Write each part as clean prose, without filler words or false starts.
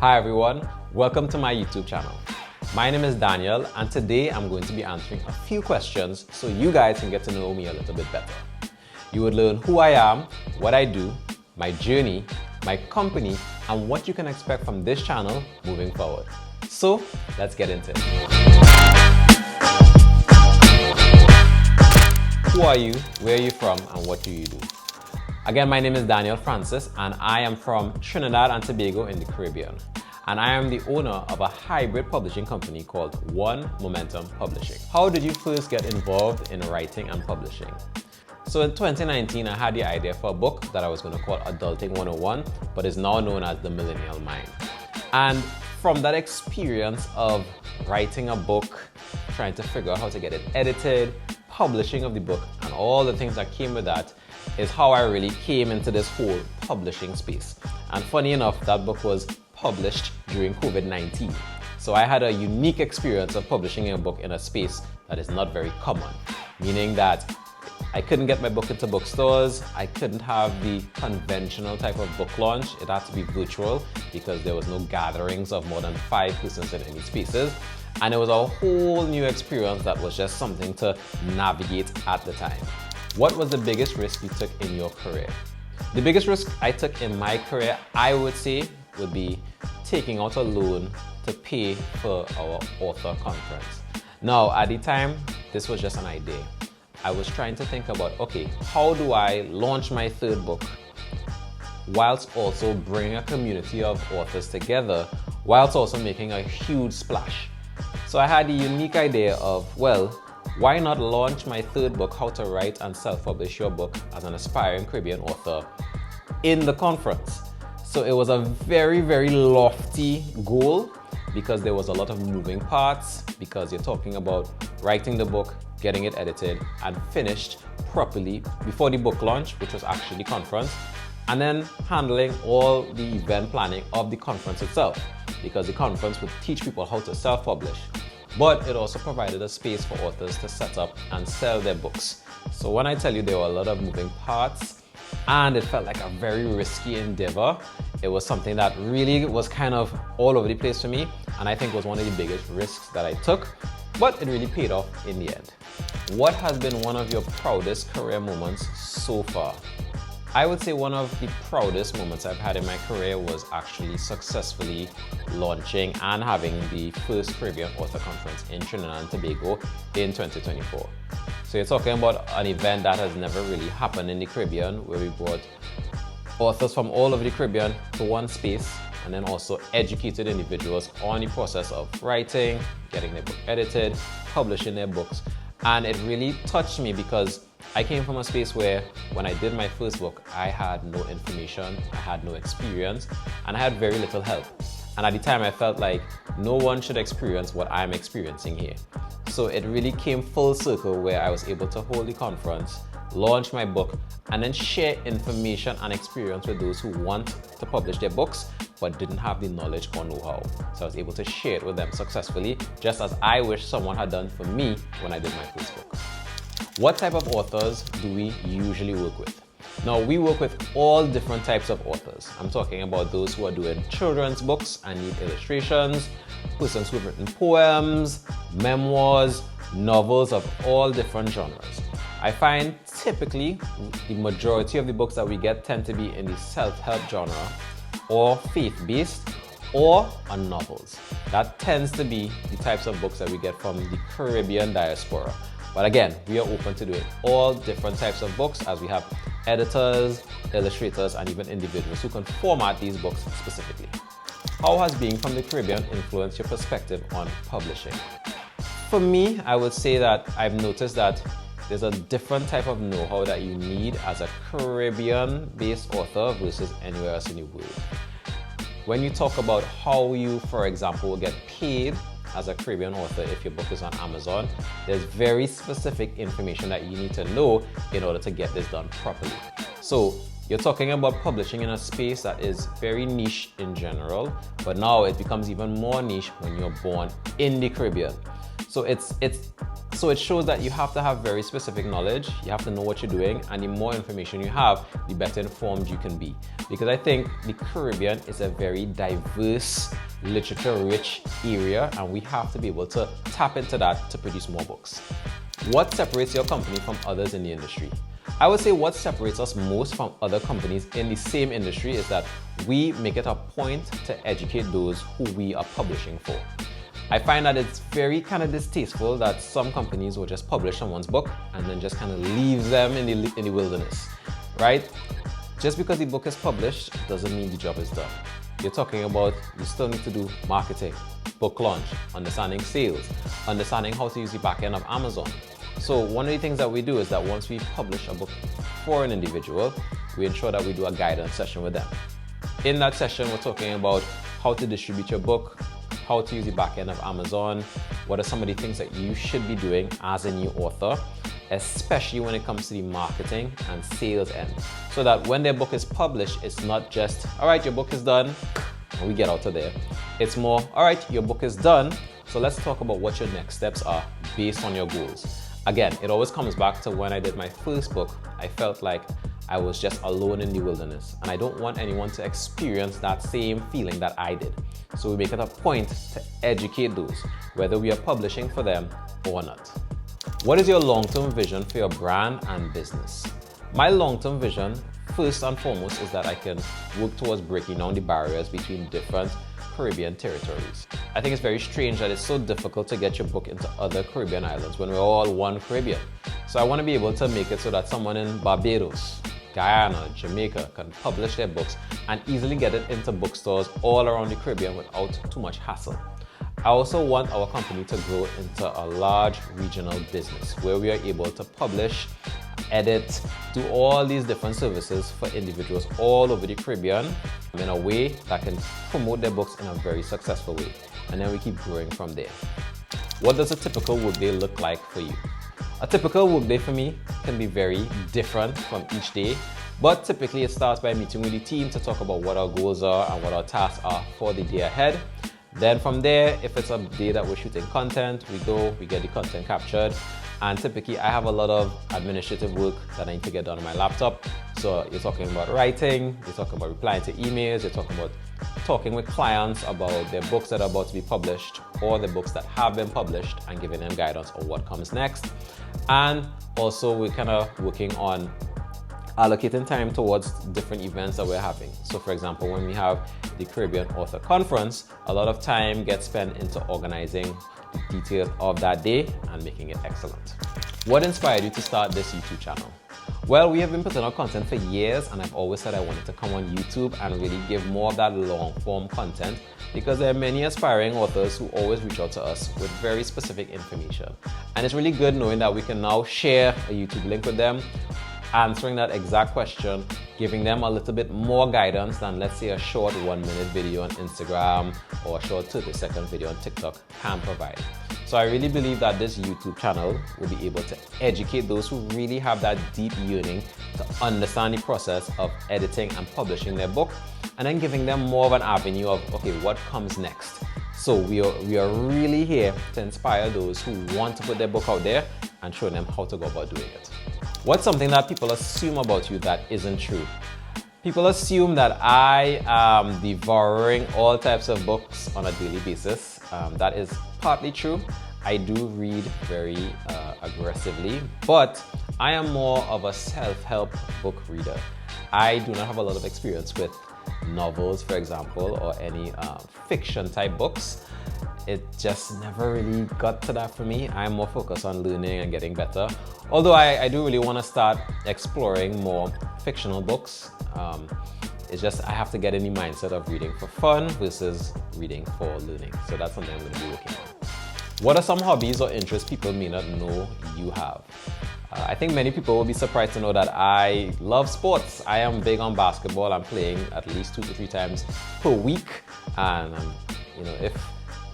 Hi everyone, welcome to my YouTube channel. My name is Daniel and today I'm going to be answering a few questions so you guys can get to know me a little bit better. You would learn who I am, what I do, my journey, my company, and what you can expect from this channel moving forward. So let's get into it. Who are you, where are you from, and what do you do? Again, my name is Daniel Francis and I am from Trinidad and Tobago in the Caribbean. And I am the owner of a hybrid publishing company called One Momentum Publishing. How did you first get involved in writing and publishing? So in 2019, I had the idea for a book that I was going to call Adulting 101, but is now known as The Millennial Mind. And from that experience of writing a book, trying to figure out how to get it edited, publishing of the book, and all the things that came with that, is how I really came into this whole publishing space. And funny enough, that book was published during COVID-19. So I had a unique experience of publishing a book in a space that is not very common, meaning that I couldn't get my book into bookstores, I couldn't have the conventional type of book launch, it had to be virtual because there was no gatherings of more than 5 persons in any spaces. And it was a whole new experience that was just something to navigate at the time. What was the biggest risk you took in your career? The biggest risk I took in my career, I would say, would be taking out a loan to pay for our author conference. Now, at the time, this was just an idea. I was trying to think about, okay, how do I launch my third book whilst also bringing a community of authors together, whilst also making a huge splash? So I had the unique idea of, well, why not launch my third book, How to Write and Self-Publish Your Book as an Aspiring Caribbean Author, in the conference? So it was a very, very lofty goal because there was a lot of moving parts, because you're talking about writing the book, getting it edited and finished properly before the book launch, which was actually the conference, and then handling all the event planning of the conference itself, because the conference would teach people how to self-publish. But it also provided a space for authors to set up and sell their books. So when I tell you there were a lot of moving parts and it felt like a very risky endeavor, it was something that really was kind of all over the place for me, and I think was one of the biggest risks that I took, but it really paid off in the end. What has been one of your proudest career moments so far? I would say one of the proudest moments I've had in my career was actually successfully launching and having the first Caribbean Author Conference in Trinidad and Tobago in 2024. So you're talking about an event that has never really happened in the Caribbean, where we brought authors from all over the Caribbean to one space and then also educated individuals on the process of writing, getting their book edited, publishing their books. And it really touched me because I came from a space where when I did my first book, I had no information, I had no experience, and I had very little help. And at the time I felt like no one should experience what I'm experiencing here. So it really came full circle where I was able to hold the conference, launch my book, and then share information and experience with those who want to publish their books but didn't have the knowledge or know-how. So I was able to share it with them successfully, just as I wish someone had done for me when I did my first book. What type of authors do we usually work with? Now, we work with all different types of authors. I'm talking about those who are doing children's books and need illustrations, persons who've written poems, memoirs, novels of all different genres. I find typically the majority of the books that we get tend to be in the self-help genre or faith-based or on novels. That tends to be the types of books that we get from the Caribbean diaspora. But again, we are open to doing all different types of books, as we have editors, illustrators, and even individuals who can format these books specifically. How has being from the Caribbean influenced your perspective on publishing? For me, I would say that I've noticed that there's a different type of know-how that you need as a Caribbean-based author versus anywhere else in the world. When you talk about how you, for example, will get paid as a Caribbean author if your book is on Amazon, there's very specific information that you need to know in order to get this done properly. So You're talking about publishing in a space that is very niche in general, but now it becomes even more niche when you're born in the Caribbean. So it shows that you have to have very specific knowledge, you have to know what you're doing, and the more information you have, the better informed you can be. Because I think the Caribbean is a very diverse, literature-rich area, and we have to be able to tap into that to produce more books. What separates your company from others in the industry? I would say what separates us most from other companies in the same industry is that we make it a point to educate those who we are publishing for. I find that it's very kind of distasteful that some companies will just publish someone's book and then just kind of leave them in the wilderness, right? Just because the book is published doesn't mean the job is done. You're talking about you still need to do marketing, book launch, understanding sales, understanding how to use the back end of Amazon. So one of the things that we do is that once we publish a book for an individual, we ensure that we do a guidance session with them. In that session, we're talking about how to distribute your book, how to use the back end of Amazon, what are some of the things that you should be doing as a new author, especially when it comes to the marketing and sales end. So that when their book is published, it's not just, all right, your book is done, and we get out of there. It's more, all right, your book is done, so let's talk about what your next steps are based on your goals. Again, it always comes back to when I did my first book, I felt like I was just alone in the wilderness, and I don't want anyone to experience that same feeling that I did. So we make it a point to educate those, whether we are publishing for them or not. What is your long-term vision for your brand and business? My long-term vision, first and foremost, is that I can work towards breaking down the barriers between different Caribbean territories. I think it's very strange that it's so difficult to get your book into other Caribbean islands when we're all one Caribbean. So I want to be able to make it so that someone in Barbados, Guyana, Jamaica can publish their books and easily get it into bookstores all around the Caribbean without too much hassle. I also want our company to grow into a large regional business where we are able to publish, edit, do all these different services for individuals all over the Caribbean in a way that can promote their books in a very successful way. And then we keep growing from there. What does a typical workday look like for you? A typical workday for me can be very different from each day, but typically it starts by meeting with the team to talk about what our goals are and what our tasks are for the day ahead. Then from there, if it's a day that we're shooting content, we get the content captured. And typically I have a lot of administrative work that I need to get done on my laptop. So you're talking about writing, you're talking about replying to emails, you're talking about talking with clients about their books that are about to be published or the books that have been published and giving them guidance on what comes next. And also we're kind of working on allocating time towards different events that we're having. So for example, when we have the Caribbean Author Conference, a lot of time gets spent into organizing the details of that day and making it excellent. What inspired you to start this YouTube channel? Well, we have been putting out content for years, and I've always said I wanted to come on YouTube and really give more of that long form content because there are many aspiring authors who always reach out to us with very specific information. And it's really good knowing that we can now share a YouTube link with them, answering that exact question, giving them a little bit more guidance than, let's say, a short 1-minute video on Instagram or a short 30-second video on TikTok can provide. So I really believe that this YouTube channel will be able to educate those who really have that deep yearning to understand the process of editing and publishing their book, and then giving them more of an avenue of, okay, what comes next? So we are really here to inspire those who want to put their book out there and show them how to go about doing it. What's something that people assume about you that isn't true? People assume that I am devouring all types of books on a daily basis. That is partly true. I do read very aggressively, but I am more of a self-help book reader. I do not have a lot of experience with novels, for example, or any fiction type books. It just never really got to that for me. I'm more focused on learning and getting better. Although I do really want to start exploring more fictional books. It's just I have to get in the mindset of reading for fun versus reading for learning. So that's something I'm going to be working on. What are some hobbies or interests people may not know you have? I think many people will be surprised to know that I love sports. I am big on basketball. I'm playing at least 2 to 3 times per week. And if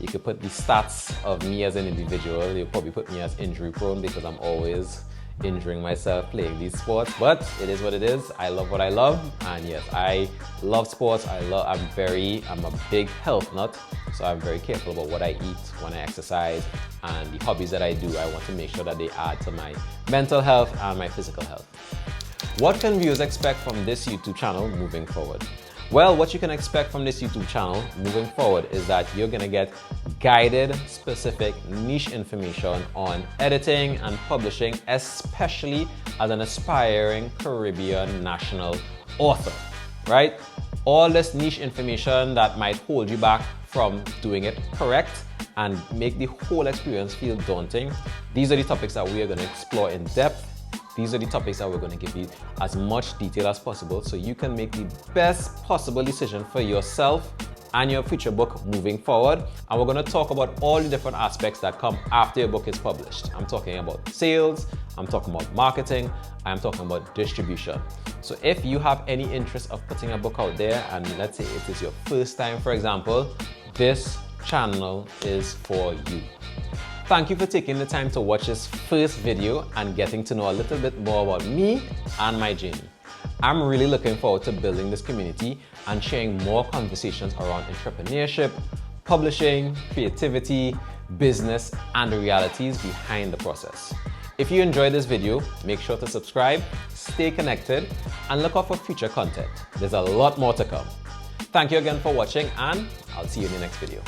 you could put the stats of me as an individual, you'll probably put me as injury prone because I'm always, injuring myself playing these sports, but it is what it is. I love what I love, and yes, I love sports. I'm a big health nut, so I'm very careful about what I eat when I exercise, and the hobbies that I do, I want to make sure that they add to my mental health and my physical health. What can viewers expect from this YouTube channel moving forward? Well, what you can expect from this YouTube channel moving forward is that you're gonna get guided, specific, niche information on editing and publishing, especially as an aspiring Caribbean national author, right? All this niche information that might hold you back from doing it correct and make the whole experience feel daunting. These are the topics that we are gonna explore in depth. These are the topics that we're going to give you as much detail as possible so you can make the best possible decision for yourself and your future book moving forward. And we're going to talk about all the different aspects that come after your book is published. I'm talking about sales, I'm talking about marketing, I'm talking about distribution. So if you have any interest of putting a book out there, and let's say it is your first time, for example, this channel is for you. Thank you for taking the time to watch this first video and getting to know a little bit more about me and my journey. I'm really looking forward to building this community and sharing more conversations around entrepreneurship, publishing, creativity, business, and the realities behind the process. If you enjoyed this video, make sure to subscribe, stay connected, and look out for future content. There's a lot more to come. Thank you again for watching, and I'll see you in the next video.